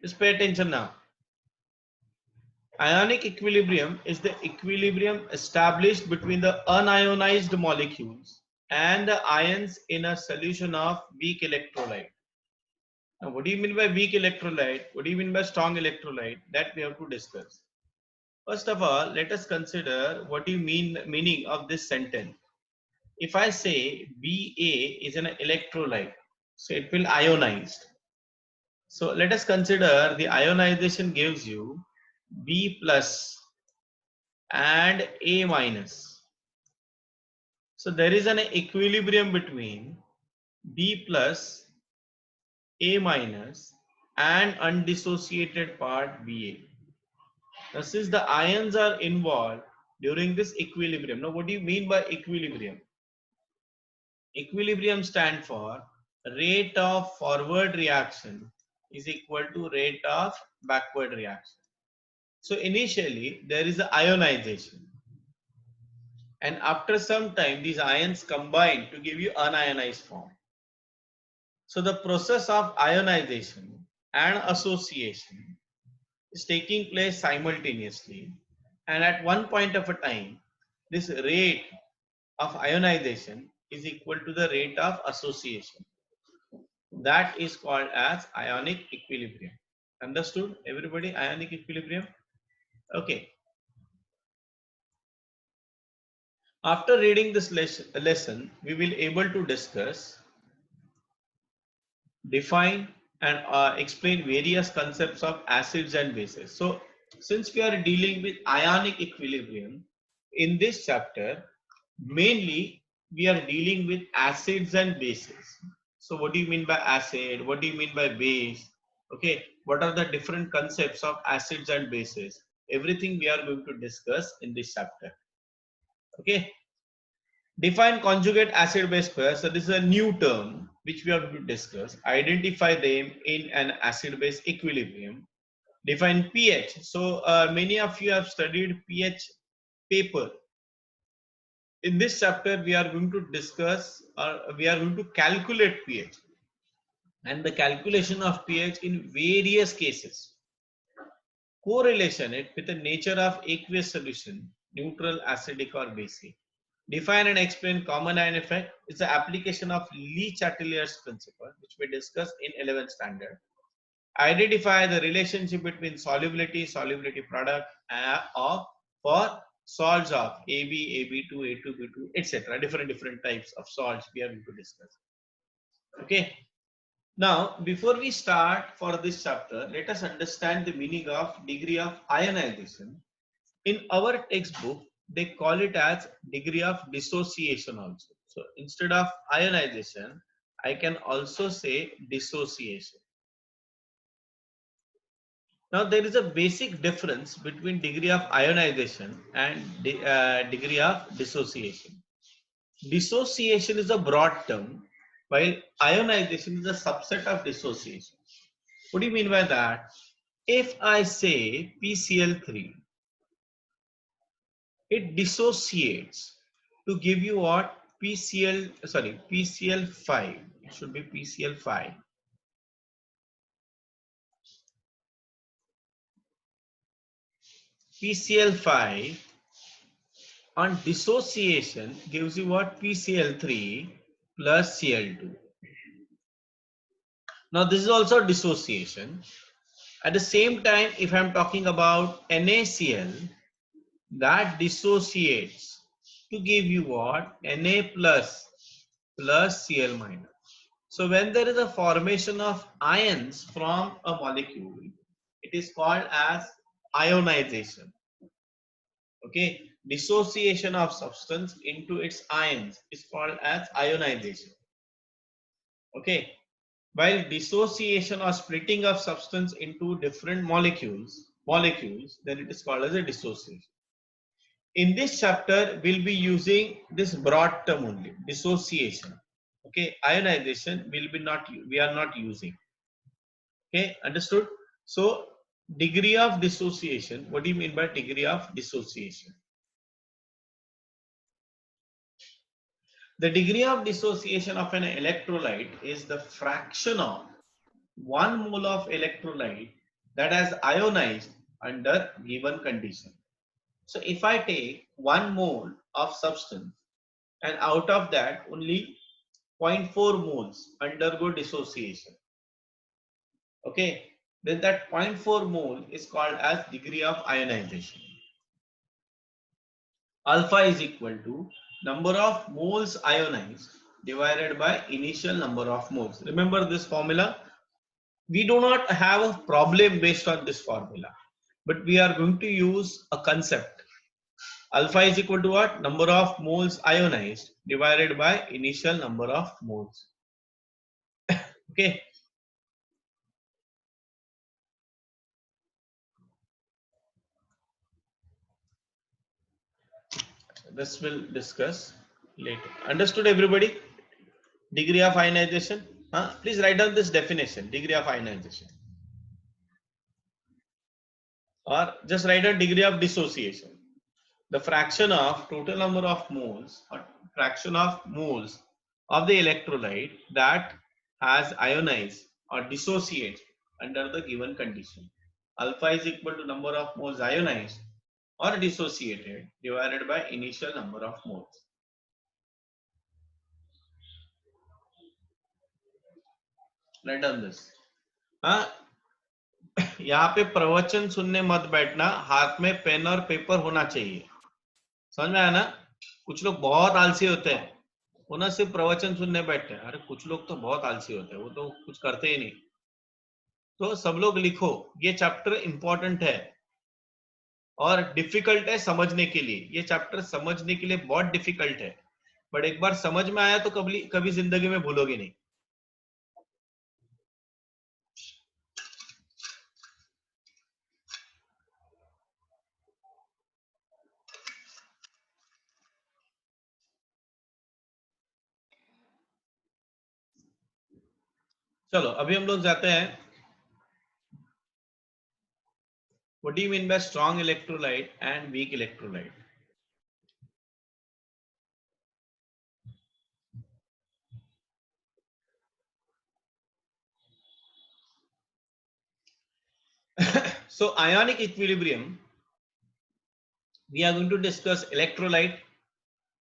Just pay attention now. Ionic equilibrium is the equilibrium established between the unionized molecules and the ions in a solution of weak electrolyte. Now, what do you mean by weak electrolyte? What do you mean by strong electrolyte? That we have to discuss. First of all, let us consider what do you meaning of this sentence. If I say Ba is an electrolyte, so it will ionized. So let us consider the ionization gives you B plus and A minus. So there is an equilibrium between B plus, A minus and undissociated part Ba. Now since the ions are involved during this equilibrium. Now what do you mean by equilibrium? Equilibrium stand for rate of forward reaction is equal to rate of backward reaction. So initially there is a ionization, and after some time these ions combine to give you unionized form. So the process of ionization and association is taking place simultaneously, and at one point of a time this rate of ionization is equal to the rate of association. That is called as ionic equilibrium. Understood everybody? Ionic equilibrium. Okay. After reading this lesson, we will able to discuss, define and explain various concepts of acids and bases. So since we are dealing with ionic equilibrium in this chapter, mainly we are dealing with acids and bases. So what do you mean by acid? What do you mean by base? Okay, what are the different concepts of acids and bases? Everything we are going to discuss in this chapter. Okay, define conjugate acid base pair. So this is a new term which we are going to discuss. Identify them in an acid base equilibrium. Define pH. So many of you have studied pH paper. In this chapter we are going to discuss, or we are going to calculate pH and the calculation of pH in various cases. Correlation it with the nature of aqueous solution, neutral, acidic or basic. Define and explain common ion effect. It's the application of Le Chatelier's principle, which we discussed in 11th standard. Identify the relationship between solubility product of for salts of AB, AB2, A2, B2, etc. Different types of salts we are going to discuss. Okay. Now, before we start for this chapter, let us understand the meaning of degree of ionization. In our textbook, they call it as degree of dissociation also. So instead of ionization, I can also say dissociation. Now there is a basic difference between degree of ionization and degree of dissociation. Dissociation is a broad term, while ionization is a subset of dissociation. What do you mean by that? If I say PCl3, it dissociates to give you what? PCl5. It should be PCl5. PCl5 on dissociation gives you what? PCl3 plus Cl2. Now this is also dissociation. At the same time, if I'm talking about NaCl, that dissociates to give you what? Na plus Cl minus. So when there is a formation of ions from a molecule, it is called as ionization. Okay, dissociation of substance into its ions is called as ionization. Okay, while dissociation or splitting of substance into different molecules, then it is called as a dissociation. In this chapter, we'll be using this broad term only, dissociation. Okay, ionization we are not using. Okay, understood? So, degree of dissociation. What do you mean by degree of dissociation? The degree of dissociation of an electrolyte is the fraction of 1 mole of electrolyte that has ionized under given condition. So if I take 1 mole of substance and out of that only 0.4 moles undergo dissociation, okay, then that 0.4 mole is called as degree of ionization. Alpha is equal to number of moles ionized divided by initial number of moles. Remember this formula? We do not have a problem based on this formula, but we are going to use a concept. Alpha is equal to what? Number of moles ionized divided by initial number of moles. Okay. This will discuss later. Understood everybody? Degree of ionization. Please write down this definition. Degree of ionization. Or just write down degree of dissociation. The fraction of total number of moles or fraction of moles of the electrolyte that has ionized or dissociates under the given condition. Alpha is equal to number of moles ionized or dissociated divided by initial number of moles. Write down this. यहाँ पे प्रवचन सुनने मत बैठना, हाथ में pen और paper होना चाहिए. समझ में आया ना? कुछ लोग बहुत आलसी होते हैं, वो ना सिर्फ प्रवचन सुनने बैठते हैं. अरे कुछ लोग तो बहुत आलसी होते हैं, वो तो कुछ करते ही नहीं. तो सब लोग लिखो, ये चैप्टर इंपॉर्टेंट है और डिफिकल्ट है समझने के लिए. ये चैप्टर समझने के लिए बहुत डिफिकल्ट है, बट एक बार समझ में आया तो कभी जिंदगी में भूलोगे नहीं. चलो अभी हम लोग जाते हैं. What do you mean by strong electrolyte and weak electrolyte? So ionic equilibrium, we are going to discuss electrolyte,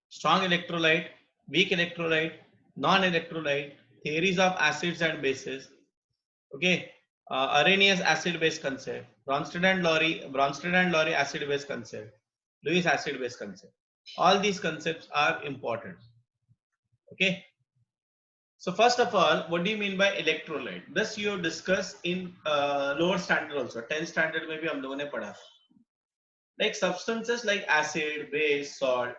strong electrolyte, weak electrolyte, non-electrolyte, theories of acids and bases. Okay, Arrhenius acid-base concept, Bronsted and Lowry acid-base concept, Lewis acid-base concept. All these concepts are important. Okay. So first of all, what do you mean by electrolyte? This you discuss in lower standard also. 10th standard में भी हम लोगों ने पढ़ा. Like substances like acid, base, salt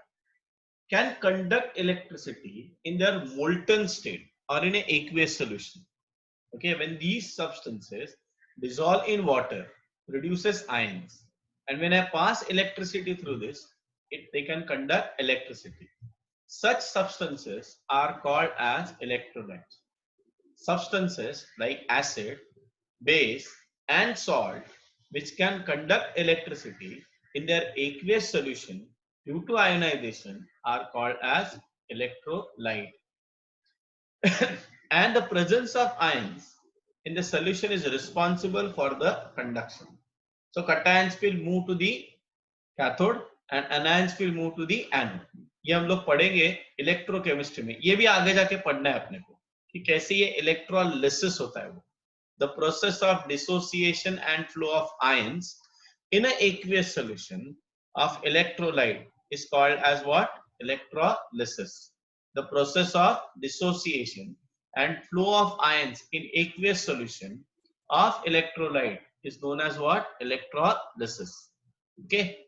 can conduct electricity in their molten state or in an aqueous solution. Okay, when these substances dissolve in water, produces ions, and when I pass electricity through this, they can conduct electricity. Such substances are called as electrolytes. Substances like acid, base, and salt, which can conduct electricity in their aqueous solution due to ionization, are called as electrolyte. And the presence of ions in the solution is responsible for the conduction. So cations will move to the cathode and anions will move to the anode. ये हम लोग पढ़ेंगे electrochemistry में. ये भी आगे जाके पढ़ना है अपने को कि कैसे ये इलेक्ट्रोलिसिस होता है. वो the process of dissociation and flow of ions in an aqueous solution of electrolyte is called as what? Electrolysis. The process of dissociation and flow of ions in aqueous solution of electrolyte is known as what? Electrolysis. Okay.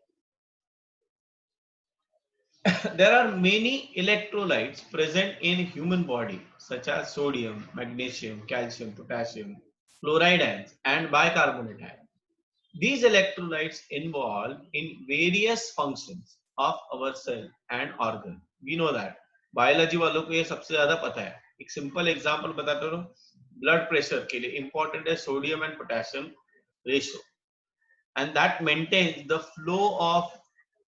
There are many electrolytes present in human body such as sodium, magnesium, calcium, potassium, fluoride ions and bicarbonate ions. These electrolytes involve in various functions of our cell and organ. We know that. Biology वालों को ये सबसे ज़्यादा पता है. एक simple example बताता हूँ. Blood pressure के लिए important है sodium and potassium ratio, and that maintains the flow of.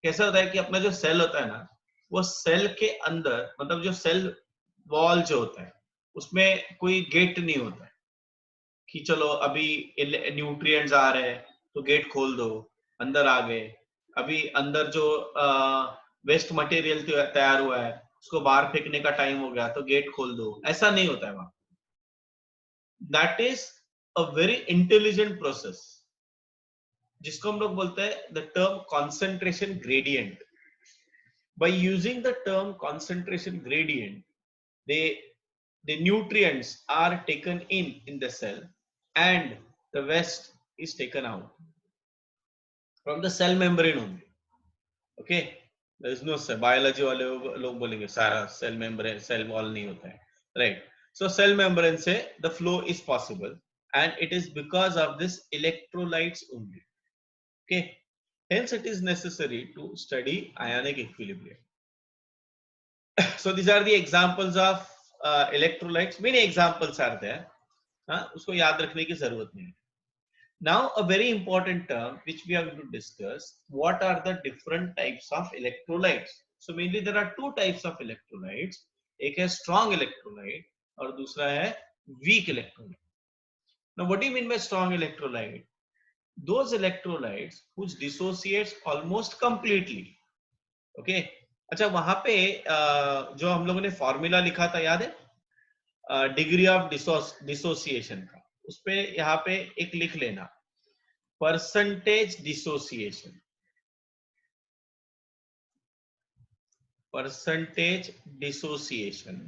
कैसा होता है कि अपना जो सेल होता है ना, वो सेल के अंदर मतलब जो सेल वॉल जो होता है उसमें कोई गेट नहीं होता है. कि चलो अभी न्यूट्रिएंट्स आ रहे हैं तो गेट खोल दो, अंदर आ गए। अभी अंदर जो वेस्ट मटेरियल तैयार हुआ है उसको बाहर फेंकने का टाइम हो गया तो गेट खोल दो, ऐसा नहीं होता है वहां। That is a very intelligent process, जिसको हम लोग बोलते हैं the term concentration gradient. By using the term concentration gradient, they the nutrients are taken in the cell and the waste is taken out from the cell membrane only. Okay, there is no cell. Biology वाले लोग बोलेंगे सारा cell membrane cell wall नहीं होता है, right? So cell membrane से the flow is possible and it is because of this electrolytes only. Okay, hence it is necessary to study ionic equilibrium. So these are the examples of electrolytes. Many examples are there. उसको याद रखने की जरूरत नहीं है. Now a very important term which we are going to discuss, what are the different types of electrolytes. So mainly there are two types of electrolytes. एक है strong electrolyte और दूसरा है weak electrolyte. Now what do you mean by strong electrolyte? Those electrolytes which dissociates almost completely. Okay, अच्छा वहां पे जो हम लोगों ने फॉर्मूला लिखा था याद है, डिग्री ऑफ डिसोसिएशन का, उस पे यहाँ पे एक लिख लेना, percentage dissociation, percentage dissociation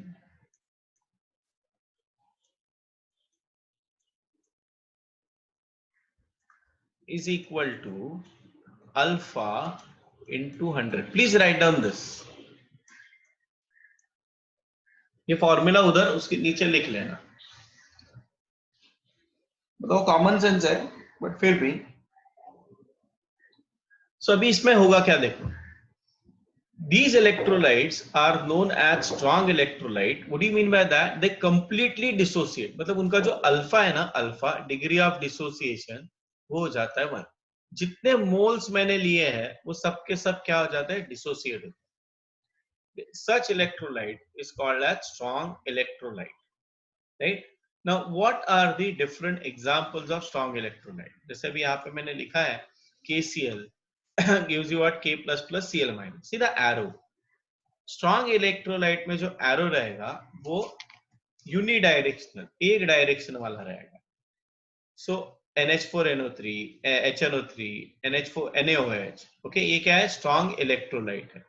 is equal to alpha into 100. Please write down this. ये फॉर्मूला उधर उसके नीचे लिख लेना, मतलब कॉमन सेंस है बट फिर भी। सो अभी इसमें होगा क्या देखो, these electrolytes are known as strong electrolyte. What do you mean by that? They completely dissociate, मतलब उनका जो अल्फा है ना, अल्फा डिग्री ऑफ डिसोसिएशन वो हो जाता है 1। जितने मोल्स मैंने लिए हैं वो सब के सब क्या हो जाता है, डिसोसिएट होता है। Such electrolyte is called as strong electrolyte, right? Now what are the different examples of strong electrolyte? जैसे भी यहाँ पे मैंने लिखा है KCl gives you what, K plus plus Cl minus. See the arrow. Strong electrolyte में जो arrow रहेगा वो यूनिडायरेक्शनल, एक डायरेक्शन वाला रहेगा। सो NH4NO3, HNO3, NH4 NaOH, okay, ये क्या है, स्ट्रॉन्ग इलेक्ट्रोलाइट है।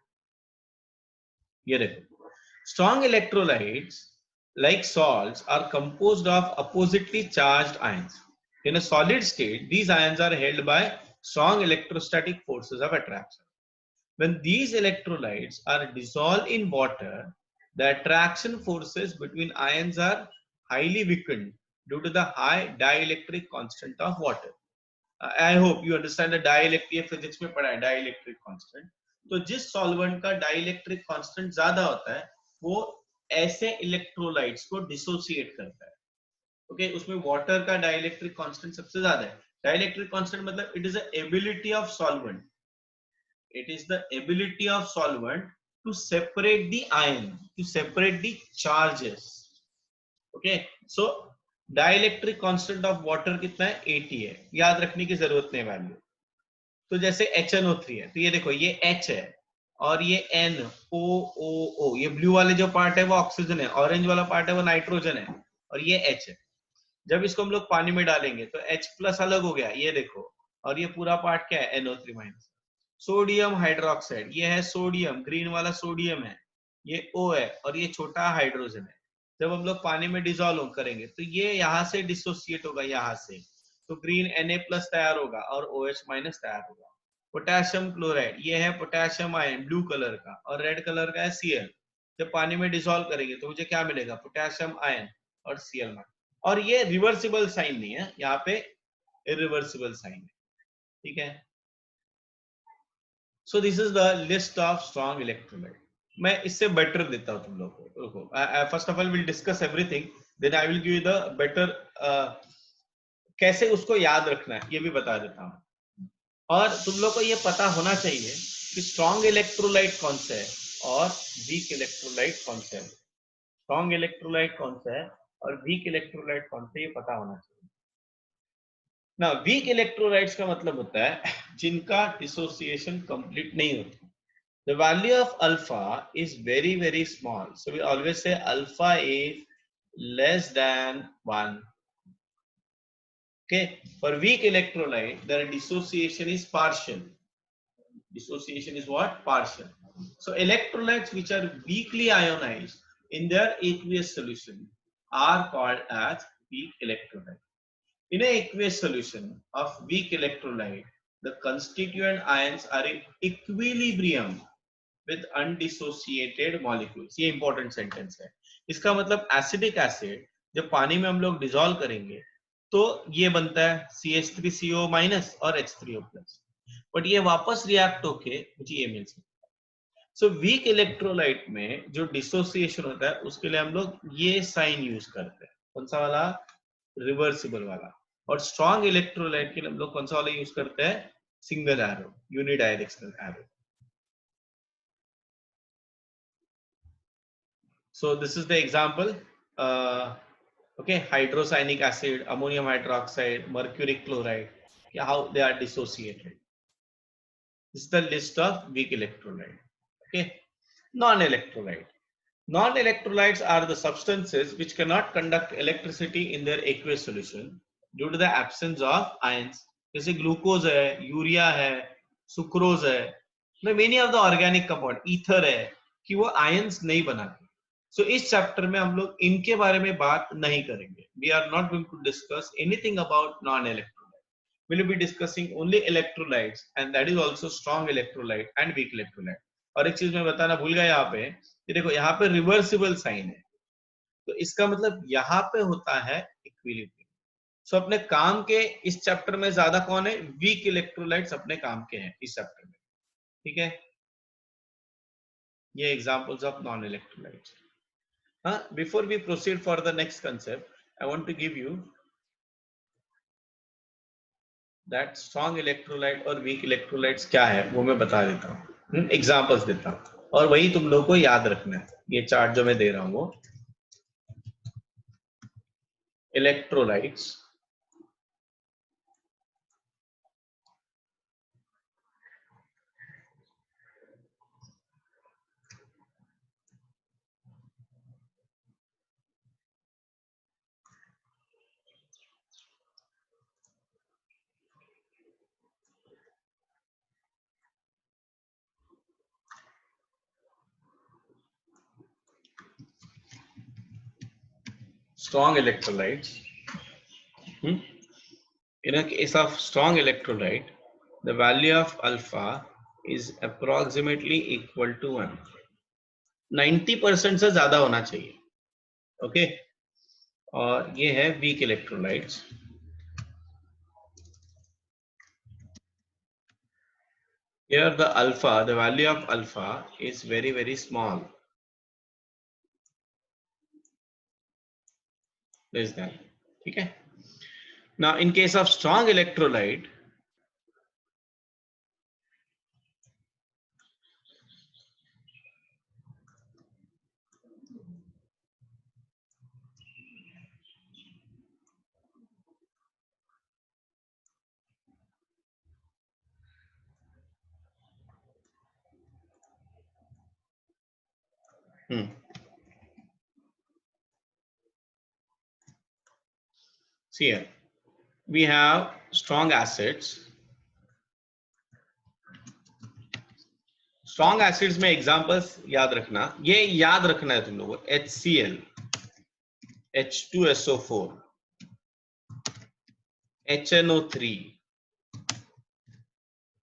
ये देखो, strong electrolytes like salts are composed of oppositely charged ions. In a solid state, these ions are held by strong electrostatic forces of attraction. When these electrolytes are dissolved in water, the attraction forces between ions are highly weakened due to the high dielectric constant of water. I hope you understand the dielectric, physics में पढ़ा है dielectric constant. तो जिस solvent का dielectric constant ज्यादा होता है वो ऐसे electrolytes को dissociate करता है। ओके, उसमें water का dielectric constant सबसे ज्यादा है। Dielectric constant मतलब it is the ability of solvent, it is the ability of solvent to separate the ion, to separate the charges. Okay, so dielectric constant of water कितना है, 80 है, याद रखने की जरूरत नहीं वैल्यू। तो जैसे HNO3 है तो ये देखो ये H है और ये NOOO, ये ब्लू वाले जो पार्ट है वो ऑक्सीजन है, ऑरेंज वाला पार्ट है वो नाइट्रोजन है और ये H है। जब इसको हम लोग पानी में डालेंगे तो H प्लस अलग हो गया, ये देखो, और ये पूरा पार्ट क्या है, NO3 माइनस। सोडियम हाइड्रोक्साइड, ये है सोडियम, ग्रीन वाला सोडियम है, ये O है और ये छोटा हाइड्रोजन है। जब हम लोग पानी में डिसॉल्व करेंगे तो ये यहाँ से डिसोसिएट होगा, यहाँ से, तो ग्रीन Na प्लस तैयार होगा और OH माइनस तैयार होगा। पोटेशियम क्लोराइड, ये है पोटेशियम आयन ब्लू कलर का और रेड कलर का है Cl। जब पानी में डिसॉल्व करेंगे तो मुझे क्या मिलेगा, पोटेशियम आयन और Cl माइनस। और ये रिवर्सिबल साइन नहीं है, यहाँ पे इरिवर्सिबल साइन है, ठीक है। So this is the list of strong electrolyte. मैं इससे बेटर देता हूं तुम लोग को। First of all will discuss everything, then I will give you the better कैसे उसको याद रखना है ये भी बता देता हूं। और तुम लोग को ये पता होना चाहिए कि स्ट्रॉन्ग इलेक्ट्रोलाइट कौन सा है और वीक इलेक्ट्रोलाइट कौन सा है। स्ट्रॉन्ग इलेक्ट्रोलाइट कौन सा है और वीक इलेक्ट्रोलाइट कौन सा है, ये पता होना चाहिए। ना वीक इलेक्ट्रोलाइट्स का मतलब होता है जिनका डिसोसिएशन कंप्लीट नहीं होता. The value of alpha is very very small, so we always say alpha is less than 1. Okay, for weak electrolyte the dissociation is partial. Dissociation is what? Partial. So electrolytes which are weakly ionized in their aqueous solution are called as weak electrolyte. In an aqueous solution of weak electrolyte, the constituent ions are in equilibrium with undissociated molecules. ये important sentence है. इसका मतलब acidic acid जब पानी में हम लोग dissolve करेंगे तो ये बनता है CH3CO- और H3O+. बट ये वापस रिएक्ट होके मुझे ये मिल सकता है. सो वीक इलेक्ट्रोलाइट में जो डिसोसिएशन होता है उसके लिए हम लोग ये साइन यूज करते हैं. कौन सा वाला? रिवर्सिबल वाला. और स्ट्रॉन्ग इलेक्ट्रोलाइट के लिए हम लोग कौन सा वाला यूज करते हैं? Single arrow, unidirectional arrow. So this is the example. Okay, hydrocyanic acid, ammonium hydroxide, mercury chloride. How they are dissociated. This is the list of weak electrolyte. Okay, non-electrolyte. Non-electrolytes are the substances which cannot conduct electricity in their aqueous solution due to the absence of ions. जैसे glucose है, urea है, sucrose है, many of the organic compound, ether है, कि वो ions नहीं बनाते. सो इस चैप्टर में हम लोग इनके बारे में बात नहीं करेंगे. We are not going to discuss anything about non electrolyte. We will be discussing only electrolytes, and that is also strong electrolyte and weak electrolyte. और एक चीज मैं बताना भूल गया यहाँ पे, ये देखो यहाँ पे रिवर्सिबल साइन है, तो इसका मतलब यहाँ पे होता है इक्विलिब्रियम. सो अपने काम के इस चैप्टर में ज्यादा कौन है? वीक इलेक्ट्रोलाइट्स अपने काम के हैं इस चैप्टर में. ठीक है, ये एग्जांपल्स ऑफ नॉन इलेक्ट्रोलाइट्स. हाँ, before we proceed for the next concept, I want to give you that strong electrolyte और वीक इलेक्ट्रोलाइट्स क्या है वो मैं बता देता हूँ, एग्जांपल्स देता हूँ, और वही तुम लोग को याद रखना है. ये चार्ट जो मैं दे रहा हूँ वो electrolytes, strong electrolytes. In a case of strong electrolyte, the value of alpha is approximately equal to 1. 90% से ज्यादा होना चाहिए. ओके, और ये है weak electrolytes. Here the alpha, the value of alpha is very very small, less than. ठीक है. Now in case of strong electrolyte, see here we have strong acids. Strong acids में एग्जांपल्स याद रखना, ये याद रखना है तुम लोगों को. HCl, H2SO4, HNO3,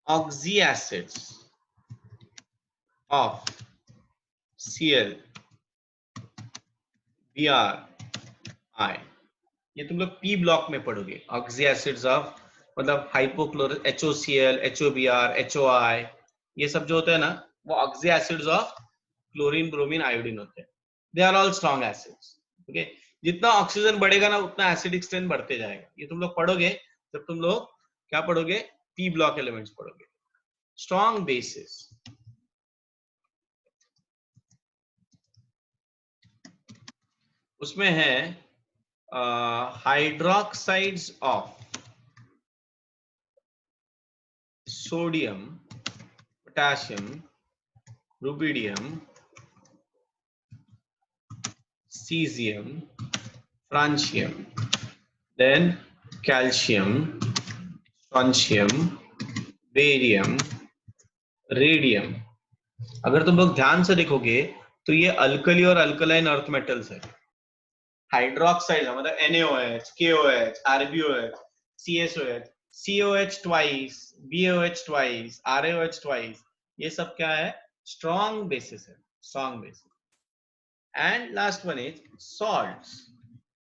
oxy acids of Cl, Br, I. ये तुम लोग P ब्लॉक में पढ़ोगे. ऑक्सी एसिड्स ऑफ मतलब हाइपोक्लोरिक, HOCl, HOBr, HOI, ये सब जो होता है ना वो oxy acids of chlorine, bromine, iodine होते हैं. They are all strong acids. Okay, जितना ऑक्सीजन बढ़ेगा ना उतना एसिडिक स्ट्रेंथ बढ़ते जाएगा. ये तुम लोग पढ़ोगे जब तुम लोग क्या पढ़ोगे? पी ब्लॉक एलिमेंट्स पढ़ोगे. स्ट्रॉन्ग बेसिस, उसमें है hydroxides of sodium, potassium, rubidium, cesium, francium, then calcium, strontium, barium, radium. अगर तुम लोग ध्यान से देखोगे तो ये अल्कली और अल्कलाइन अर्थ मेटल्स है। हाइड्रोक्साइड मतलब NaOH, KOH, RbOH, CSOH, COH twice, BOH twice, RaOH twice, ये सब क्या है? स्ट्रॉन्ग बेसिस है, strong basis. And last one is salts.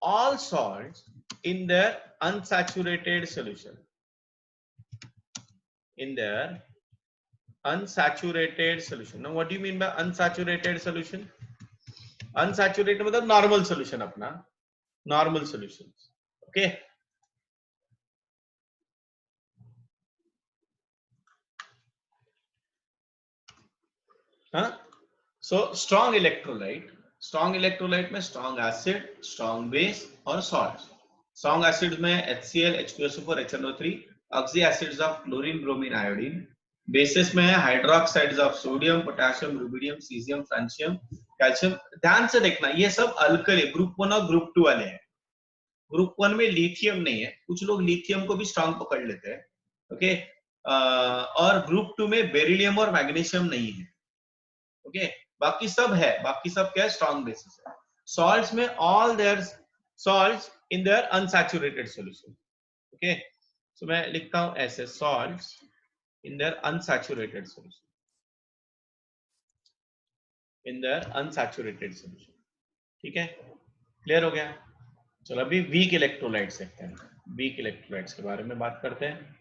All salts in their unsaturated solution, in their unsaturated solution. Now what do you mean by unsaturated solution? Unsaturated मतलब normal solution, अपना normal solutions. Okay, हाँ? So strong electrolyte में strong acid, strong base और salts. Strong acids में HCl, H2SO4, HNO3, oxy acids of chlorine, bromine, iodine. Basis में है hydroxides of sodium, potassium, rubidium, caesium, francium, calcium. ध्यान से देखना, ये सब अल्कली ग्रुप 1 और ग्रुप 2 वाले हैं। ग्रुप 1 में लिथियम नहीं है, कुछ लोग लिथियम को भी स्ट्रॉन्ग पकड़ लेते हैं। ओके, और ग्रुप 2 में बेरिलियम और मैग्नीशियम नहीं है। ओके, बाकी सब है, बाकी सब क्या है? स्ट्रॉन्ग बेसिस है। सॉल्ट्स में all their salts in their unsaturated solution. Okay, so मैं लिखता हूं ऐसे, salts in their unsaturated solution, in their unsaturated solution। ठीक है, क्लियर हो गया? चलो अभी वीक इलेक्ट्रोलाइट्स देखते हैं, वीक इलेक्ट्रोलाइट्स के बारे में बात करते हैं।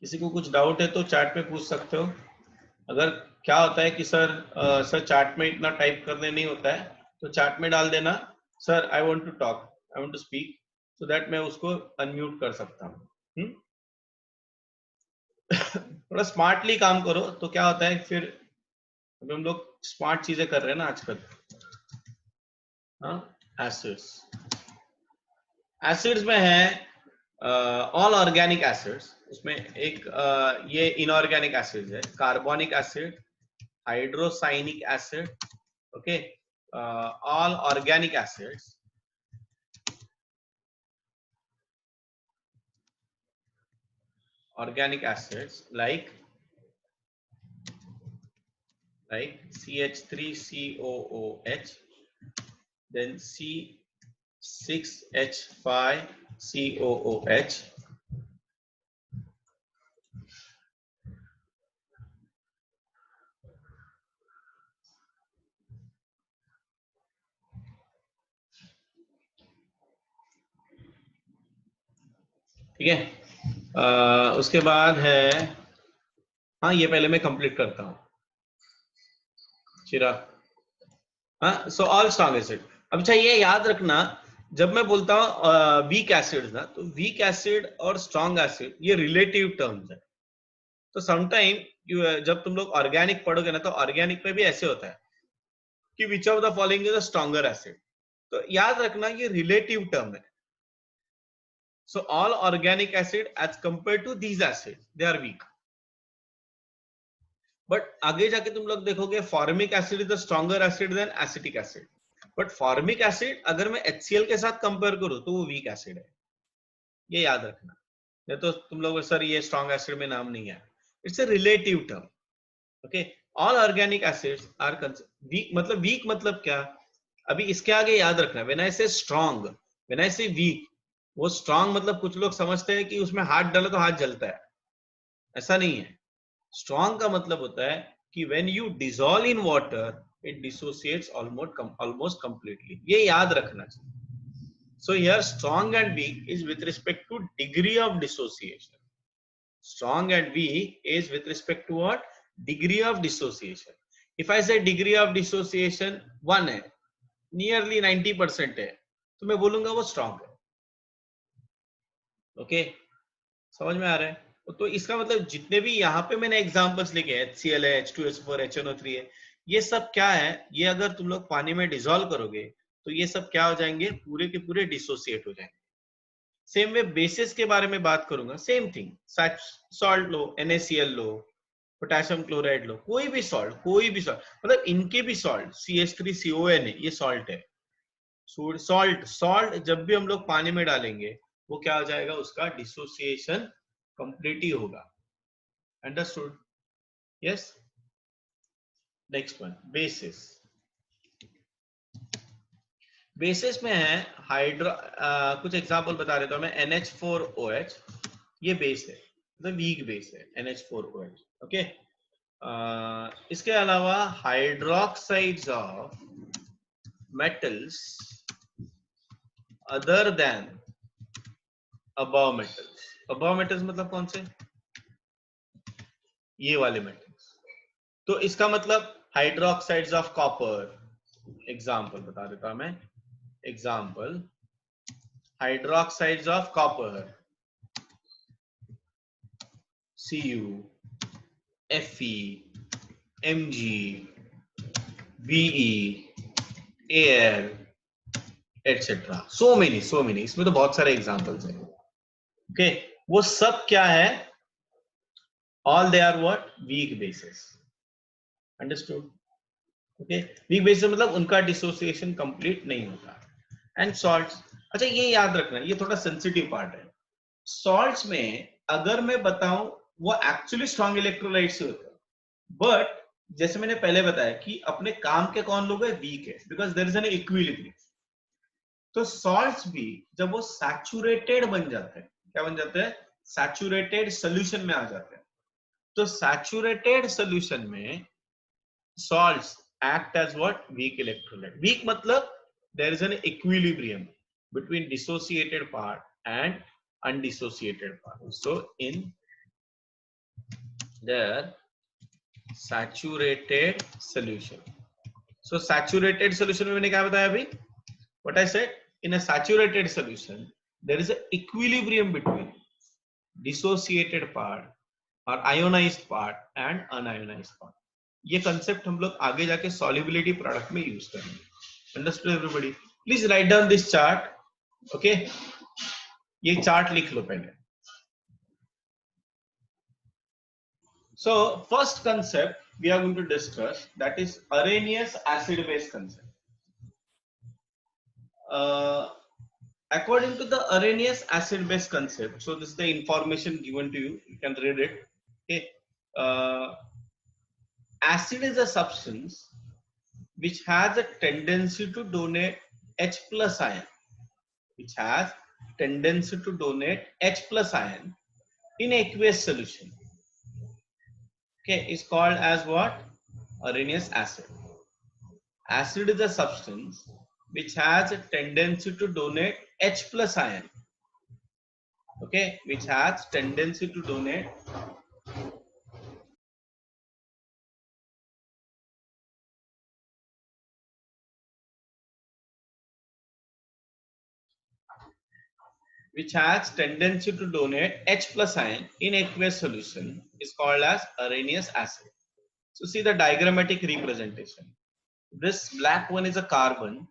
किसी को कुछ डाउट है तो चैट में पूछ सकते हो। अगर क्या होता है कि सर चैट में इतना टाइप करने नहीं होता है, तो चैट में डाल देना, sir I want to talk, I want to speak, so that मैं उसको अनम्यूट कर सकता हूँ। थोड़ा स्मार्टली काम करो तो क्या होता है, फिर अभी हम लोग स्मार्ट चीजें कर रहे हैं ना आजकल। हाँ, एसिड्स, एसिड्स में है ऑल ऑर्गेनिक एसिड्स। उसमें एक ये इनऑर्गेनिक एसिड्स है, carbonic acid, hydrocyanic acid, okay, all organic acids, organic acids like CH3COOH, then C6H5COOH, ठीक है। उसके बाद है, हाँ ये पहले मैं कंप्लीट करता हूँ चिरा। हाँ, सो ऑल स्ट्रॉन्ग एसिड। अब अच्छा ये याद रखना, जब मैं बोलता हूँ वीक एसिड ना, तो वीक एसिड और स्ट्रॉन्ग एसिड ये रिलेटिव टर्म्स है। तो समटाइम जब तुम लोग ऑर्गेनिक पढ़ोगे ना, तो ऑर्गेनिक में भी ऐसे होता है कि which of the following is a stronger acid. तो याद रखना ये रिलेटिव टर्म है। So all organic acid as compared to these acids, they are weak. But आगे जाके तुम लोग देखोगे formic acid is a stronger acid than acetic acid. But formic acid अगर मैं HCl के साथ कंपेयर करूं तो वो weak acid है, ये याद रखना। नहीं तो तुम लोग सर ये strong acid में नाम नहीं है। It's a relative term. Okay, all organic acids are weak। मतलब weak मतलब क्या? अभी इसके आगे याद रखना, when I say strong, when I say weak, वो स्ट्रांग मतलब कुछ लोग समझते हैं कि उसमें हाथ डालो तो हाथ जलता है, ऐसा नहीं है। स्ट्रांग का मतलब होता है कि when you dissolve in water it dissociates almost completely, ये याद रखना चाहिए। So here strong and weak is with respect to degree of dissociation. Strong and weak is with respect to what? Degree of dissociation. If I say degree of dissociation 1 है, nearly 90% है, तो मैं बोलूंगा वो स्ट्रांग है। Okay, समझ में आ रहा है? तो इसका मतलब जितने भी यहाँ पे मैंने एग्जांपल्स लिखे, HCl है, H2SO4, HNO3 है, ये सब क्या है, ये अगर तुम लोग पानी में डिसॉल्व करोगे तो ये सब क्या हो जाएंगे, पूरे के पूरे डिसोसिएट हो जाएंगे। सेम वे बेसिस के बारे में बात करूंगा, सेम थिंग, सॉल्ट लो, NaCl लो, पोटेशियम क्लोराइड लो, कोई भी सॉल्ट, मतलब इनके भी सॉल्ट, CH3CON ये सॉल्ट है। सॉल्ट जब भी हम लोग पानी में डालेंगे वो क्या हो जाएगा, उसका डिसोसिएशन कंप्लीट ही होगा। Understood? Yes. Next one, basis. Basis में है हाइड्रो, कुछ एग्जांपल बता देता हूं मैं। NH4OH ये बेस है, मतलब वीक बेस है NH4OH। ओके, इसके अलावा hydroxides of metals other than above metals. Above metals मतलब कौन से, ये वाले मेटल्स। तो इसका मतलब हाइड्रोक्साइड्स ऑफ कॉपर, एग्जांपल बता देता हूं मैं। Example, hydroxides of copper, Cu, Fe, Mg, Be, Al, etcetera, so many. इसमें तो बहुत सारे एग्जांपल्स हैं। ओके, वो सब क्या है, all they are what, weak bases. Understood? Okay, weak bases मतलब उनका डिसोसिएशन कंप्लीट नहीं होता। एंड सॉल्ट्स, अच्छा ये याद रखना, ये थोड़ा सेंसिटिव पार्ट है। सॉल्ट्स में अगर मैं बताऊं, वो एक्चुअली स्ट्रॉन्ग इलेक्ट्रोलाइट से होता है, बट जैसे मैंने पहले बताया कि अपने काम के कौन लोग है, वीक है, because there is an equilibrium. तो सॉल्ट्स भी जब वो सैचुरेटेड बन जाते हैं, क्या बन जाते हैं, सैचुरेटेड सोल्यूशन में आ जाते हैं। तो सैचुरेटेड सोल्यूशन में salts act as what, weak electrolyte. Weak मतलब there is an equilibrium between dissociated part and undissociated part. So in their saturated solution, so saturated solution में मैंने क्या बताया अभी, what I said, in a saturated solution there is an equilibrium between dissociated part or ionized part and unionized part. ये concept हम लोग आगे जाके solubility product में use करेंगे. Understood everybody? Please write down this chart. Okay, ये chart लिख लो पहले. So first concept we are going to discuss, that is Arrhenius acid base concept. According to the Arrhenius acid base concept, so this is the information given to you, you can read it. Okay, acid is a substance which has a tendency to donate H plus ion, which has tendency to donate H plus ion in aqueous solution. Okay, is called as what, Arrhenius acid. Acid is a substance which has a tendency to donate H plus ion. Okay, which has tendency to donate H plus ion in aqueous solution is called as Arrhenius acid. So see the diagrammatic representation. This black one is a carbon,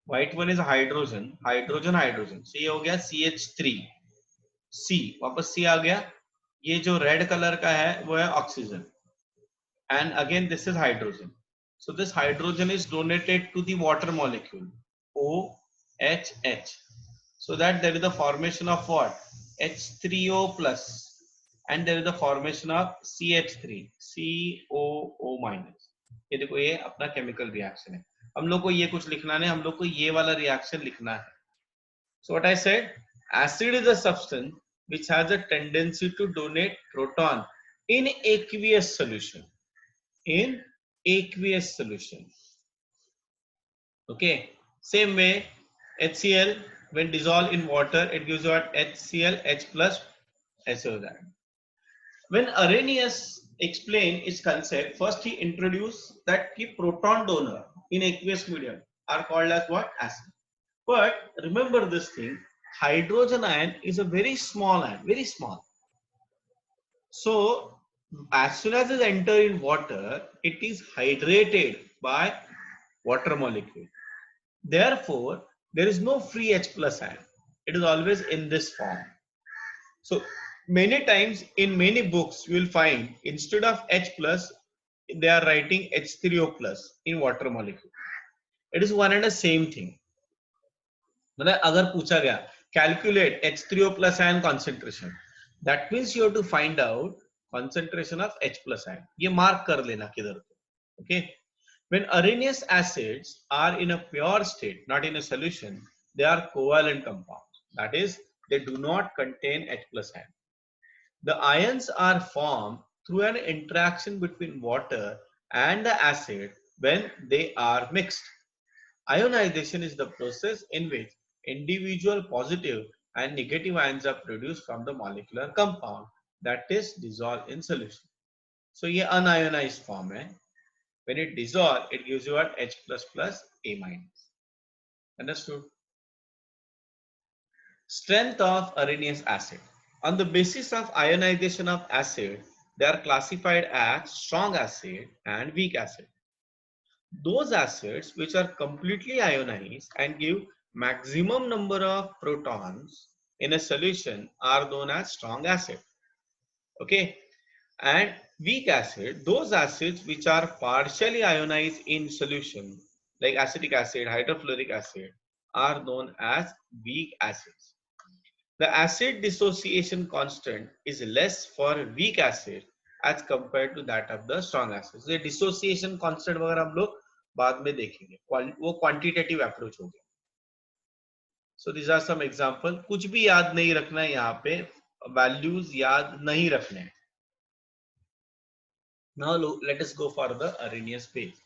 white one is a hydrogen, hydrogen. So ये हो गया CH3, C, वापस C आ गया. ये जो red colour का है वो है oxygen, and again this is hydrogen. So this hydrogen is donated to the water molecule OHH, so that there is the formation of what, H3O plus, and there is the formation of CH3 COO minus. ये देखो, ये अपना chemical reaction है. हम लोग को ये कुछ लिखना नहीं, हम लोग को ये वाला रिएक्शन लिखना है. So what I said, acid is a substance which has a tendency to donate proton in aqueous solution. In aqueous solution. Okay, same way HCl, when dissolved in water, it gives what, HCl, H plus SO that. When Arrhenius explained its concept, first he introduced that the proton donor in aqueous medium are called as what, acid. But remember this thing, hydrogen ion is a very small ion, very small. So as soon as it enter in water, it is hydrated by water molecule. Therefore, there is no free H plus ion. It is always in this form. So many times in many books you will find instead of H plus they are writing H3O plus in water molecule. It is one and the same thing. मतलब अगर पूछा गया calculate H3O plus ion concentration, that means you have to find out concentration of H plus ion. ये mark कर लेना किधर को. Okay. When Arrhenius acids are in a pure state, not in a solution, they are covalent compounds. That is, they do not contain H plus ion. The ions are formed through an interaction between water and the acid when they are mixed. Ionization is the process in which individual positive and negative ions are produced from the molecular compound that is dissolved in solution. So ये unionized form है. When it dissolves, it gives you what? H plus plus A minus. Understood? Strength of Arrhenius acid. On the basis of ionization of acid, they are classified as strong acid and weak acid. Those acids which are completely ionized and give maximum number of protons in a solution are known as strong acid. Okay. And weak acid, those acids which are partially ionized in solution like acetic acid, hydrofluoric acid are known as weak acids. The acid dissociation constant is less for weak acid as compared to that of the strong acid. So dissociation constant वगैरह हम लोग बाद में देखेंगे, वो quantitative approach हो गया. So these are some example. कुछ भी याद नहीं रखना है यहाँ पे, values याद नहीं रखने हैं. Now let us go for the Arrhenius base.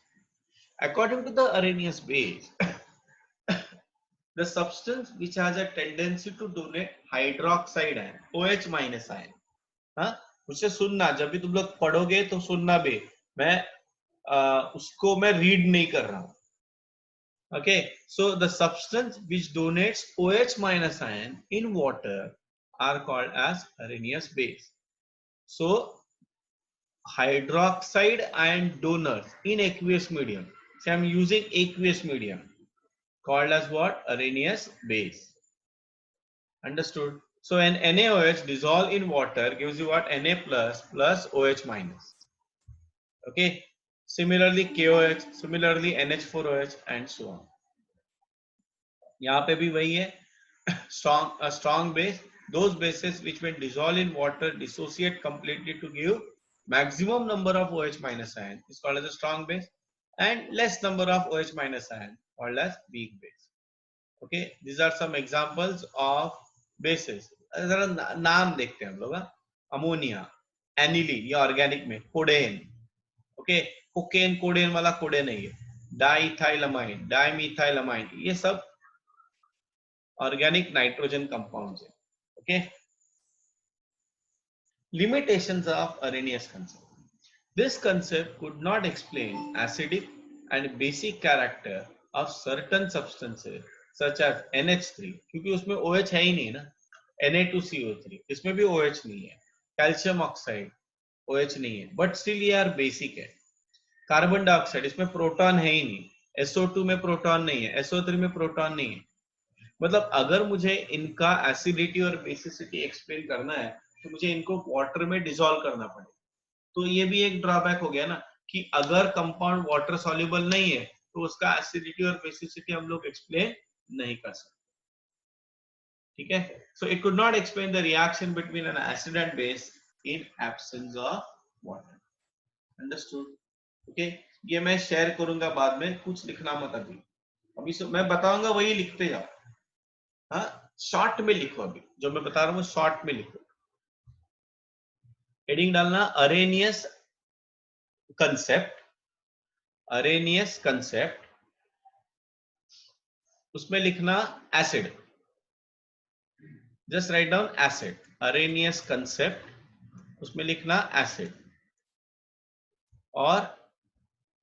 According to the Arrhenius base, the substance which has a tendency to donate hydroxide ion, OH minus ion. हाँ, मुझसे सुनना, जब भी तुम लोग पढ़ोगे तो सुनना भी. मैं उसको मैं रीड नहीं कर रहा हूँ. Okay, so the substance which donates OH minus ion in water are called as Arrhenius base. So hydroxide ion donors in aqueous medium. So I'm using aqueous medium called as what? Arrhenius base. Understood? So an NaOH dissolved in water gives you what? Na plus plus OH minus. Okay. Similarly KOH, similarly NH4OH and so on. यहाँ पे भी वही है. strong base, those bases which when dissolved in water dissociate completely to give maximum number of OH minus ion is called as a strong base, and less number of OH minus ion called as weak base. Okay, these are some examples of bases. जरा नाम देखते हैं हम लोग. Ammonia, aniline, ये organic में codeine. Okay, cocaine codeine वाला codeine नहीं है. डाइथाइलमाइन, डाइमिथाइलमाइन, ये सब organic nitrogen compounds. Okay. Limitations of Arrhenius concept. This concept could not explain acidic and basic character of certain substances such as NH3, क्योंकि उसमें OH है ही नहीं ना. Na2CO3, इसमें भी OH नहीं है. कैल्शियम ऑक्साइड OH नहीं है, बट स्टिल ये यार बेसिक है. कार्बन डाइऑक्साइड, इसमें प्रोटॉन है ही नहीं. SO2 में प्रोटॉन नहीं है, SO3 में प्रोटॉन नहीं है. मतलब अगर मुझे इनका एसिडिटी और बेसिसिटी एक्सप्लेन करना है तो मुझे इनको वाटर में डिसॉल्व करना पड़ेगा. तो ये भी एक ड्रॉबैक हो गया ना कि अगर कंपाउंड वाटर सॉल्युबल नहीं है तो उसका एसिडिटी और बेसिसिटी हम लोग एक्सप्लेन नहीं कर सकते. ठीक है. So it could not explain the reaction between N acid and base in absence of water. Understood? Okay, ये मैं शेयर करूंगा बाद में, कुछ लिखना मत अभी. अभी मैं बताऊंगा वही लिखते जाओ. हाँ, शॉर्ट में लिखो. अभी जो मैं बता रहा हूँ शॉर्ट में लिखो. हेडिंग डालना अरेनियस कंसेप्ट, अरेनियस कंसेप्ट, उसमें लिखना acid. Just write down acid, Arrhenius concept, उसमें लिखना एसिड और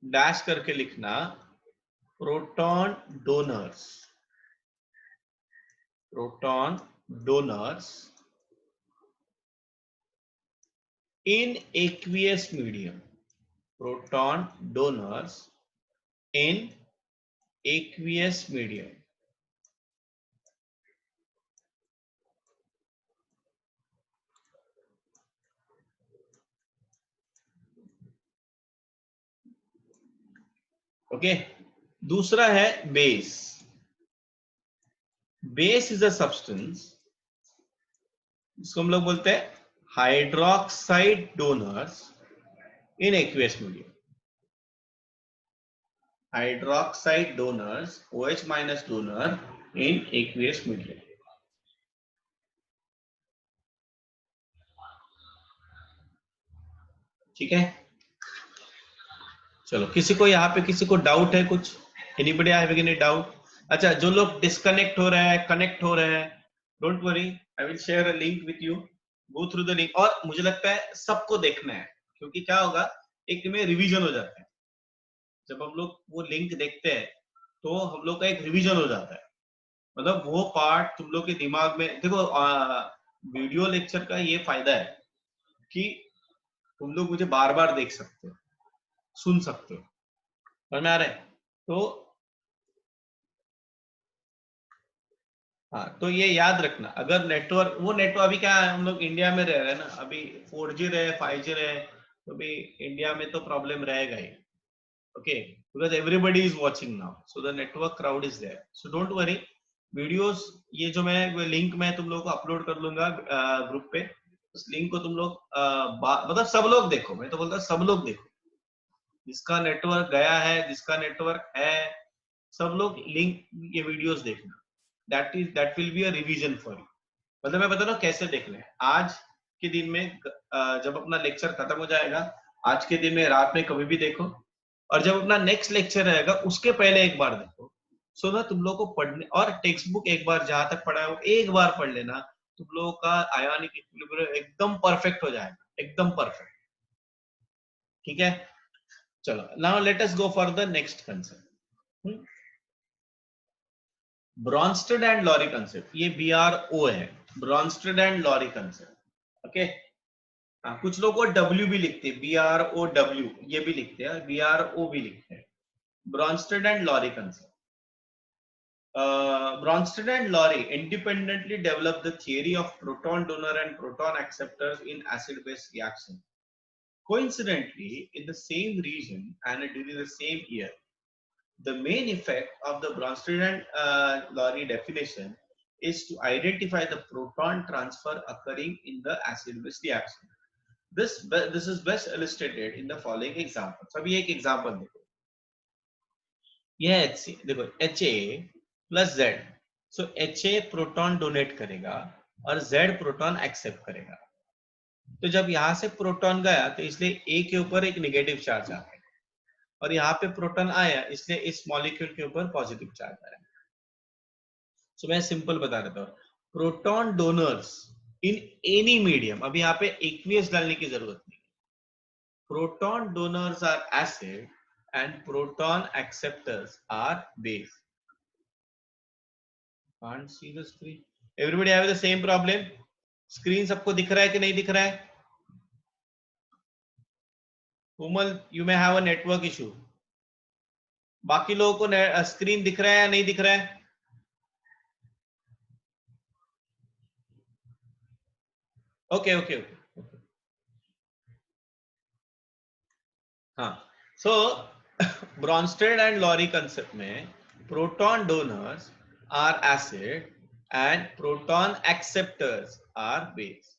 डैश करके लिखना proton donors. Proton donors in aqueous medium, proton donors in aqueous medium. Okay, दूसरा है base. Base is a substance, इसको हम लोग बोलते हैं hydroxide donors in aqueous medium. Hydroxide donors, OH minus donor in aqueous medium. ठीक है, चलो किसी को यहाँ पे किसी को डाउट है कुछ? Anybody have any doubt? अच्छा, जो लोग डिस्कनेक्ट हो रहे हैं, कनेक्ट हो रहे हैं, don't worry, I will share a link with you, go through the link. और मुझे लगता है सबको देखना है, क्योंकि क्या होगा, एक में रिवीजन हो जाता है. जब हम लोग वो लिंक देखते हैं तो हम लोग का एक रिवीजन हो जाता है. मतलब वो पार्ट तुम लोग के दिमाग में देखो. वीडियो लेक्चर का ये फायदा है कि तुम लोग मुझे बार बार देख सकते हो, सुन सकते हो. समझ में आ रहा है? तो हाँ, तो ये याद रखना, अगर नेटवर्क, वो नेटवर्क अभी क्या है, हम लोग इंडिया में रह रहे हैं ना, अभी 4G रहे, 5G रहे, तो अभी इंडिया में तो प्रॉब्लम रहेगा ही. Okay, because everybody is watching now, so the network crowd is there, so don't worry. Videos, ये जो मैं लिंक मैं तुम लोग को अपलोड कर लूंगा ग्रुप पे, उस लिंक को तुम लोग मतलब सब लोग देखो. मैं तो बोलता सब लोग देखो, जिसका नेटवर्क गया है, जिसका नेटवर्क है, सब लोग लिंक, ये वीडियोस देखना. That will be a revision for you. मतलब मैं बता रहा हूँ कैसे देखना है. आज के दिन में जब अपना लेक्चर खत्म हो जाएगा, आज के दिन में रात में कभी भी देखो, और जब अपना नेक्स्ट लेक्चर रहेगा उसके पहले एक बार देखो. सो ना तुम लोग को पढ़ने, और टेक्स्ट बुक एक बार जहां तक पढ़ा है वो एक बार पढ़ लेना, तुम लोगों का आयोनिक इक्विलिब्रियम एकदम परफेक्ट हो जाएगा, एकदम परफेक्ट. ठीक है, चलो now let us go for the next concept. Bronsted and Lowry concept, ये BRO है, Bronsted and Lowry concept. Okay, हाँ, कुछ लोग को W भी लिखते हैं, BROW, ये भी लिखते हैं, BRO भी लिखते हैं. Bronsted and Lowry concept. Bronsted and Lowry independently developed the theory of proton donor and proton acceptors in acid-base reaction. Coincidentally, in the same region and during the same year, the main effect of the Bronsted and Lowry definition is to identify the proton transfer occurring in the acid-base reaction. This is best illustrated in the following examples. अभी एक example देखो, ये HC देखो, HA plus Z, सो HA proton donate करेगा और Z proton accept करेगा. तो जब यहाँ से प्रोटॉन गया तो इसलिए A के ऊपर एक नेगेटिव चार्ज आ गया, और यहाँ पे प्रोटॉन आया इसलिए इस मॉलिक्यूल के ऊपर पॉजिटिव चार्ज आ रहा है. सो मैं सिंपल बता देता हूँ. Proton donors in any medium, अभी यहाँ पे एक्वियस डालने की जरूरत नहीं. Proton donors are acid and proton acceptors are base. Can't see the screen. Everybody have the same problem? Screen सबको दिख रहा है कि नहीं दिख रहा है? कोमल, you may have a network issue. बाकी लोगों को स्क्रीन दिख रहा है या नहीं दिख रहा है? Okay okay okay. हाँ, so Bronsted and Lowry concept में proton donors are acid and proton acceptors are base.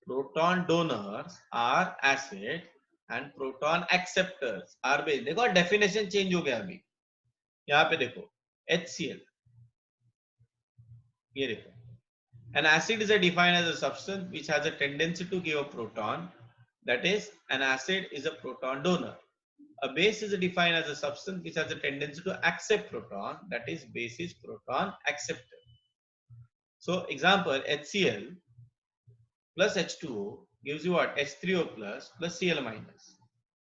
Proton donors are acid and proton acceptors are base. देखो डेफिनेशन चेंज हो गया अभी. यहाँ पे देखो HCl, ये देखो, an acid is defined as a substance which has a tendency to give a proton, that is, an acid is a proton donor. A base is defined as a substance which has a tendency to accept proton, that is, base is proton acceptor. So example, HCl plus H2O gives you what? H3O plus Cl minus.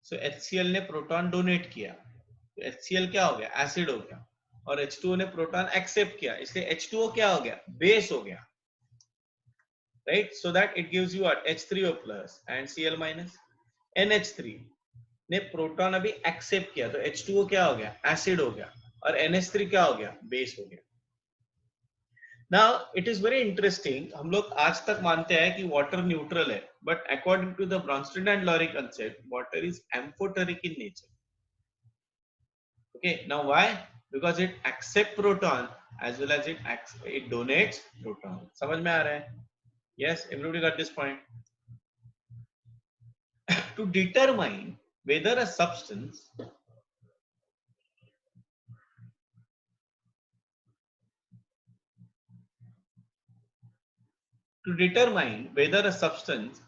So HCl ने proton donate किया, तो HCl क्या हो गया? Acid हो गया. और H2O ने प्रोटॉन एक्सेप्ट किया, इसलिए H2O क्या हो गया? बेस हो गया. right? So that it gives you what H3O plus and Cl minus. NH3 ने प्रोटॉन अभी एक्सेप्ट किया तो H2O क्या हो गया, एसिड हो गया, और NH3 क्या हो गया, बेस हो गया. Now it is very interesting, हम लोग आज तक मानते हैं कि वाटर न्यूट्रल है, but according to the Bronsted and Lowry concept, water is amphoteric in nature. Okay, now why? Because it accepts proton as well as it donates proton. समझ में आ रहा है? Yes, everybody got this point. To determine whether a substance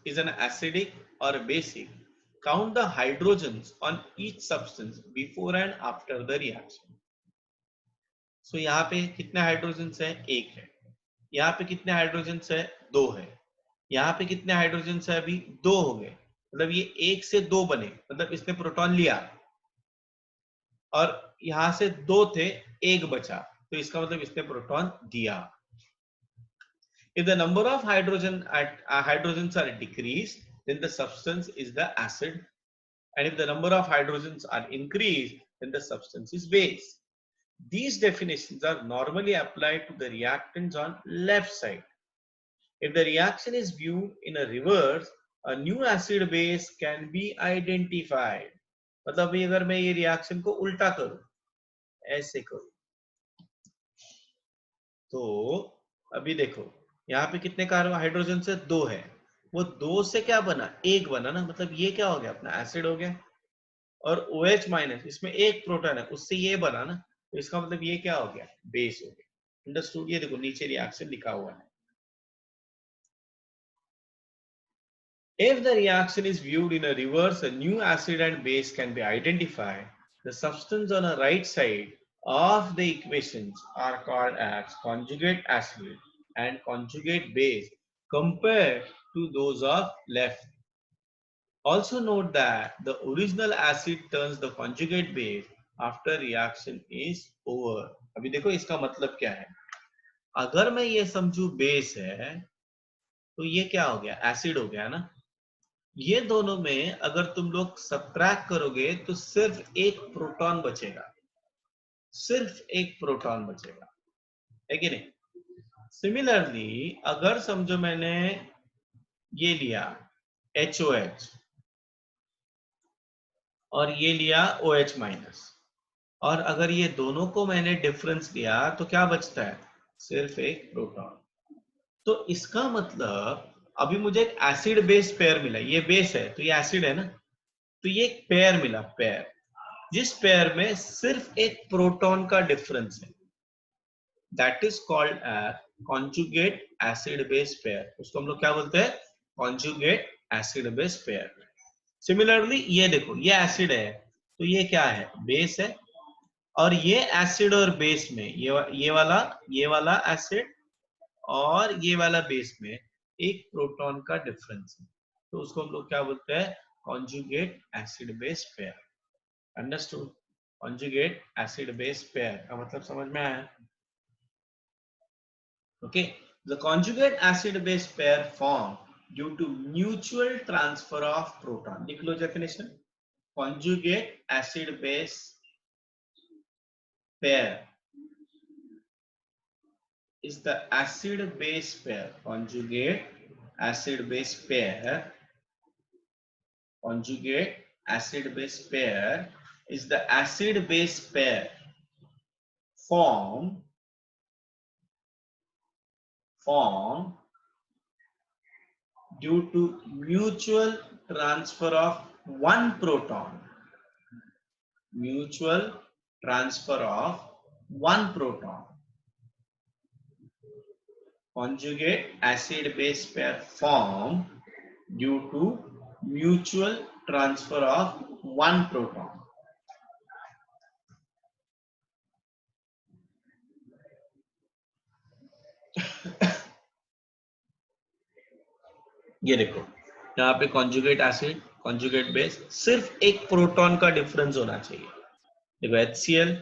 is an acidic or a basic, count the hydrogens on each substance before and after the reaction. So यहाँ पे कितने hydrogens है, एक है. यहाँ पे कितने हाइड्रोजन्स है, दो है. यहाँ पे कितने हाइड्रोजन्स है, अभी दो हो गए, मतलब ये एक से दो बने, मतलब इसने प्रोटॉन लिया, और यहां से दो थे, एक बचा, तो इसका मतलब इसने प्रोटॉन दिया. If the number of hydrogens are decreased, then the substance is the acid, and if the number of hydrogens are increased, then the substance is base. These definitions are normally applied to the reactants on left side. If the reaction is viewed in a reverse, a new acid base can be identified. मतलब अभी अगर मैं ये reaction को उल्टा करूं, ऐसे करूं, तो अभी देखो यहाँ पे कितने कार्बोहाइड्रोजन से, दो है, वो दो से क्या बना, एक बना ना, मतलब ये क्या हो गया, अपना एसिड हो गया. और OH माइनस, इसमें एक प्रोटॉन है, उससे ये बना ना, तो इसका मतलब ये क्या हो गया, बेस हो गया. अंडरस्टूड? ये देखो नीचे रिएक्शन लिखा हुआ है. If the reaction is viewed in a reverse, a new acid and base can be identified. The substance on the right side of the equations are called as conjugate acid and conjugate base compared to those of left. Also note that the original acid turns the conjugate base after reaction is over. अभी देखो इसका मतलब क्या है. अगर मैं ये समझू बेस है, तो ये क्या हो गया, एसिड हो गया ना. ये दोनों में अगर तुम लोग सबट्रैक्ट करोगे तो सिर्फ एक प्रोटॉन बचेगा, सिर्फ एक प्रोटॉन बचेगा, है कि नहीं. सिमिलरली अगर समझो मैंने ये लिया HOH और ये लिया OH माइनस, और अगर ये दोनों को मैंने डिफरेंस लिया तो क्या बचता है, सिर्फ एक प्रोटॉन. तो इसका मतलब अभी मुझे एक एसिड बेस पेयर मिला, ये बेस है तो ये एसिड है ना, तो ये एक पेयर मिला, पेयर, जिस पेयर में सिर्फ एक प्रोटॉन का डिफरेंस है, that is called as conjugate acid base pair. उसको हम लोग क्या बोलते हैं, conjugate acid base pair. Similarly ये देखो, ये एसिड है तो ये क्या है, बेस है, और ये एसिड और बेस में ये वाला एसिड और ये वाला बेस में एक प्रोटॉन का डिफरेंस है, तो उसको हम लोग क्या बोलते हैं, conjugate acid base pair. Understood? Conjugate acid base pair का मतलब समझ में आया. Okay, the conjugate acid base pair form due to mutual transfer of proton. लिख लो definition. Conjugate acid base pair is the acid base pair. Conjugate acid base pair, conjugate acid base pair is the acid base pair formed due to mutual transfer of one proton. Mutual transfer of one proton. Conjugate acid base pair formed due to mutual transfer of one proton. ये देखो यहाँ पे conjugate acid, conjugate base, सिर्फ एक proton का difference होना चाहिए. देखो HCl,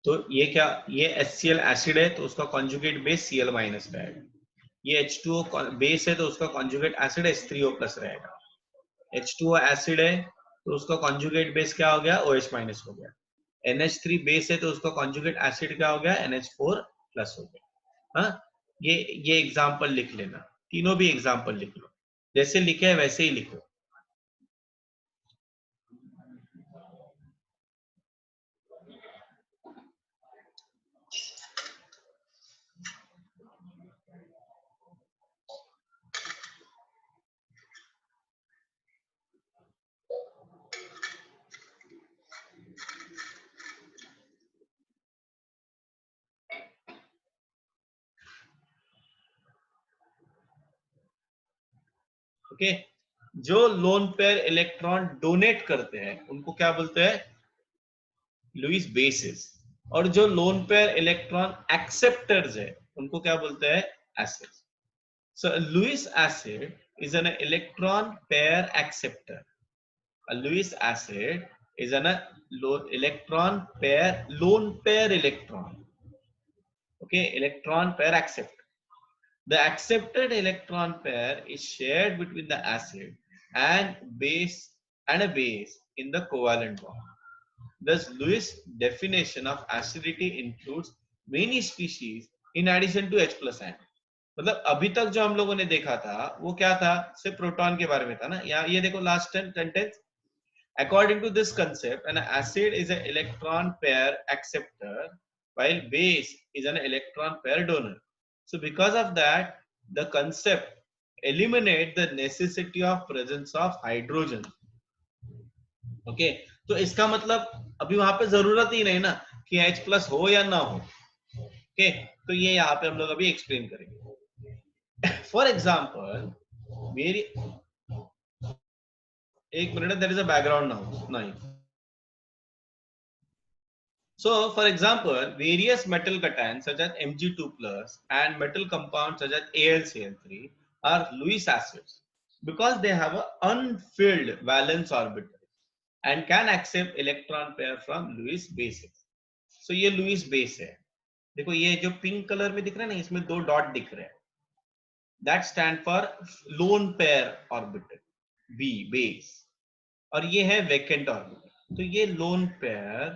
तो ये क्या, ये HCl एसिड है तो उसका कॉन्जुगेट बेस Cl माइनस पे आएगा. ये H2O बेस है तो उसका कॉन्जुगेट एसिड H3O+ रहेगा। H2O एसिड है तो उसका कॉन्जुगेट बेस क्या हो गया, OH- हो गया। NH3 बेस है तो उसका कॉन्जुगेट एसिड क्या हो गया, NH4+ हो गया। हाँ, ये एग्जांपल लिख लेना, तीनों भी एग्जांपल लिख लो, जैसे लिखे है वैसे ही लिखो। ओके, जो लोन पेयर इलेक्ट्रॉन डोनेट करते हैं उनको क्या बोलते हैं, लुईस बेसिस। और जो लोन पेयर इलेक्ट्रॉन एक्सेप्टर्स है उनको क्या बोलते हैं, acids. So a Lewis acid is an electron pair acceptor. A Lewis acid is an electron pair lone pair electron. Okay, electron pair acceptor. The accepted electron pair is shared between the acid and a base in the covalent bond. Thus, Lewis' definition of acidity includes many species in addition to H+ ion. मतलब अभी तक जो हम लोगों ने देखा था वो क्या था, सिर्फ प्रोटॉन के बारे में था ना। यहाँ ये देखो last sentence, according to this concept an acid is an electron pair acceptor while base is an electron pair donor. So because of that the concept eliminate the necessity of presence of hydrogen. Okay, तो इसका मतलब अभी वहां पे जरूरत ही नहीं ना कि H+ हो या ना हो। ओके, तो ये यहाँ पे हम लोग अभी एक्सप्लेन करेंगे। फॉर एग्जाम्पल मेरी एक minute, there is a background now. So for example various metal cations such as Mg2+ and metal compounds such as AlCl3 are Lewis acids because they have an unfilled valence orbital and can accept electron pair from Lewis bases. So ये Lewis base है, देखो ये जो pink colour में दिख रहा है ना, इसमें 2 डॉट दिख रहे हैं, that stand for lone pair orbital B base, और ये है vacant orbital। तो ये lone pair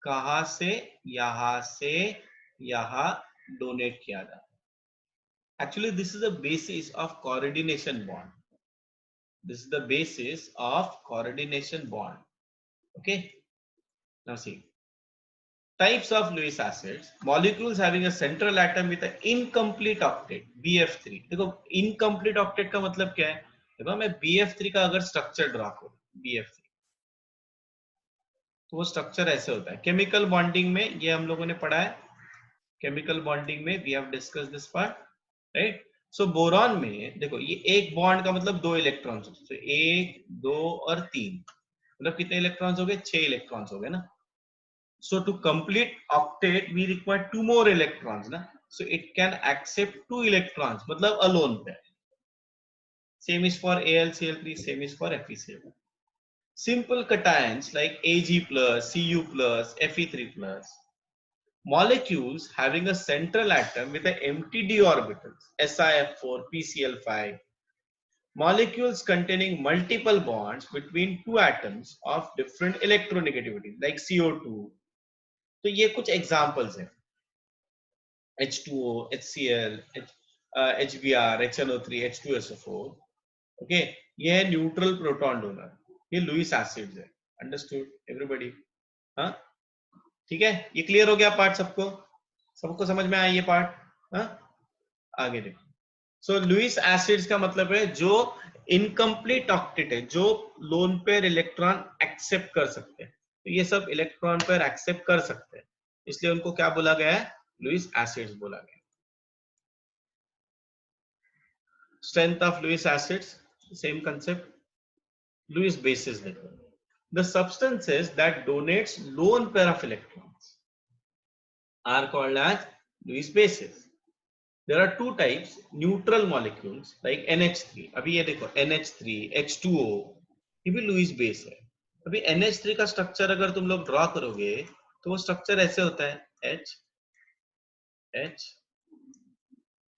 कहां से यहां डोनेट किया जाता है। Actually this is the basis of coordination bond, this is the basis of coordination bond. Okay, now see types of Lewis acids, molecules having a central atom with an incomplete octet BF3। देखो incomplete octet का मतलब क्या है, देखो मैं BF3 का अगर structure draw करूं, BF3 तो वो स्ट्रक्चर ऐसे होता है। केमिकल बॉन्डिंग में ये हम लोगों ने पढ़ा है, केमिकल बॉन्डिंग में we have discuss this part, right. So boron में देखो ये एक बॉन्ड का मतलब 2 इलेक्ट्रॉन्स, तो 1 2 और 3, मतलब कितने इलेक्ट्रॉन्स हो गए, 6 इलेक्ट्रॉन्स हो गए ना। So to complete octet we require 2 more electrons ना, so it can accept 2 electrons, मतलब a lone pair. Same is for AlCl3, same is for FeCl। simple cations like Ag+, Cu+, Fe3+, molecules having a central atom with an empty d orbitals SiF4, PCl5, molecules containing multiple bonds between two atoms of different electronegativity like CO2। तो ये कुछ examples हैं, H2O, HCl, HBr, HNO3, H2SO4। Okay, ये है neutral proton donor, ये Lewis acids है। Understood everybody? हाँ, ठीक है, ये क्लियर हो गया पार्ट सबको, सबको समझ में आया ये पार्ट? हाँ, आगे देखो। सो लुईस एसिड्स का मतलब है जो इनकम्प्लीट ऑक्टेट है, जो लोन पेयर इलेक्ट्रॉन एक्सेप्ट कर सकते हैं। तो ये सब इलेक्ट्रॉन पेयर एक्सेप्ट कर सकते हैं, इसलिए उनको क्या बोला गया है, लुईस एसिड्स बोला गया। Strength of Lewis acids, same concept, Lewis bases देखो। The substances that donates lone pair of electrons are called as Lewis bases. There are two types, neutral molecules like NH3। अभी ये देखो NH3, H2O, ये भी Lewis base है। अभी NH3 का structure अगर तुम लोग ड्रॉ करोगे तो वो स्ट्रक्चर ऐसे होता है, H H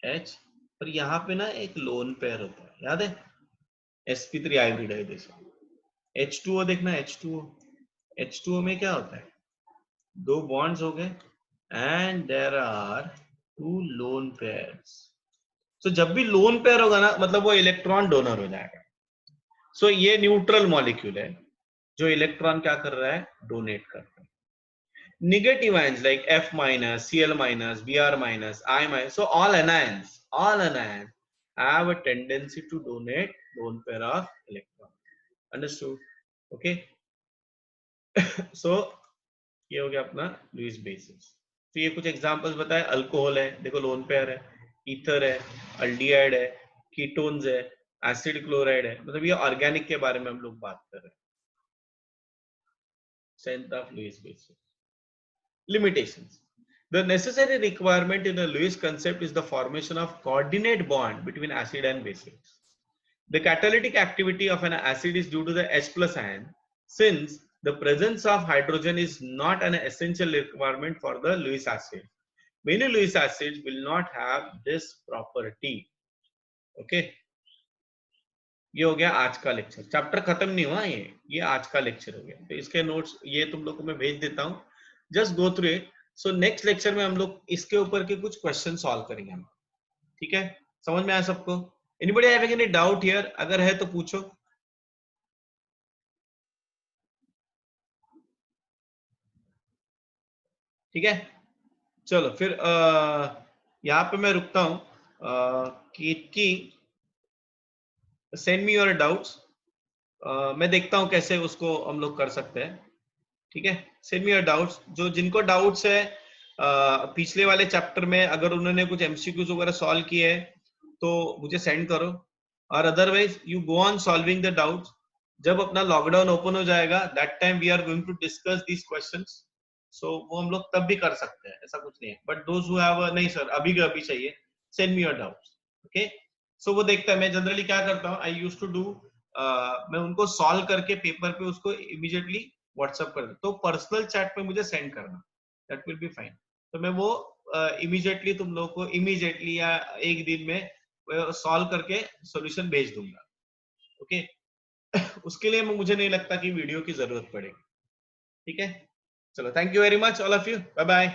H पर यहाँ पे ना एक लोन पेयर होता है, याद है, sp3 hybridization। H2O देखना, H2O, H2O में क्या होता है, दो बॉन्ड्स हो गए and there are two lone pairs. सो जब भी लोन पेयर होगा ना, मतलब वो इलेक्ट्रॉन डोनर हो जाएगा। सो ये न्यूट्रल मॉलिक्यूल है जो इलेक्ट्रॉन क्या कर रहा है, डोनेट कर रहा है। Negative ions like F minus, Cl minus, Br minus, I minus, so all anions have a tendency to donate lone pair of electrons. Understood? Okay. So ये हो गया अपना लुईस बेसिस। तो ये कुछ एग्जांपल्स बताए, अल्कोहल है, देखो लोन पेयर है, ईथर है, अल्डिहाइड है, कीटोन्स है, एसिड क्लोराइड है, मतलब ये ऑर्गेनिक के बारे में हम लोग बात कर रहे हैं। Strength of Lewis bases. Limitations. The necessary requirement in a Lewis concept is the formation of coordinate bond between acid and bases. The catalytic activity of an acid is due to the H plus ion, since the presence of hydrogen is not an essential requirement for the Lewis acid. Many Lewis acids will not have this property. Okay. ये हो गया आज का lecture. Chapter खत्म नहीं हुआ, ये आज का लेक्चर हो गया। तो इसके नोट्स ये तुम लोग को मैं भेज देता हूँ, just go through it. So next lecture में हम लोग इसके ऊपर के कुछ क्वेश्चन सॉल्व करेंगे हम। ठीक है, समझ में आया सबको? Anybody having any doubt here? अगर है तो पूछो। ठीक है, चलो फिर यहाँ पे मैं रुकता हूँ। कि सेंड मी योर डाउट्स, मैं देखता हूँ कैसे उसको हम लोग कर सकते हैं। ठीक है, सेंड मी योर डाउट्स। जो जिनको डाउट्स है पिछले वाले चैप्टर में, अगर उन्होंने कुछ एमसीक्यूज वगैरह सॉल्व किए हैं तो मुझे सेंड करो, और otherwise you go on solving the doubts. जब अपना लॉकडाउन ओपन हो जाएगा, that time we are going to discuss these questions. So वो हम लोग तब भी कर सकते हैं, ऐसा कुछ नहीं है। बट दोज हु हैव, नहीं सर अभी का अभी चाहिए, send me your doubts. Okay, so वो देखता है। मैं जनरली क्या करता हूँ, आई यूज्ड टू डू, मैं उनको सॉल्व करके पेपर पे उसको इमीडिएटली व्हाट्सएप कर दे, तो पर्सनल चैट पे मुझे सेंड करना, दैट विल बी फाइन। तो मैं वो इमीडिएटली तुम लोग को इमीडिएटली या एक दिन में सॉल्व करके सॉल्यूशन भेज दूंगा। ओके, उसके लिए मुझे नहीं लगता कि वीडियो की जरूरत पड़ेगी। ठीक है, चलो, thank you very much all of you, bye bye.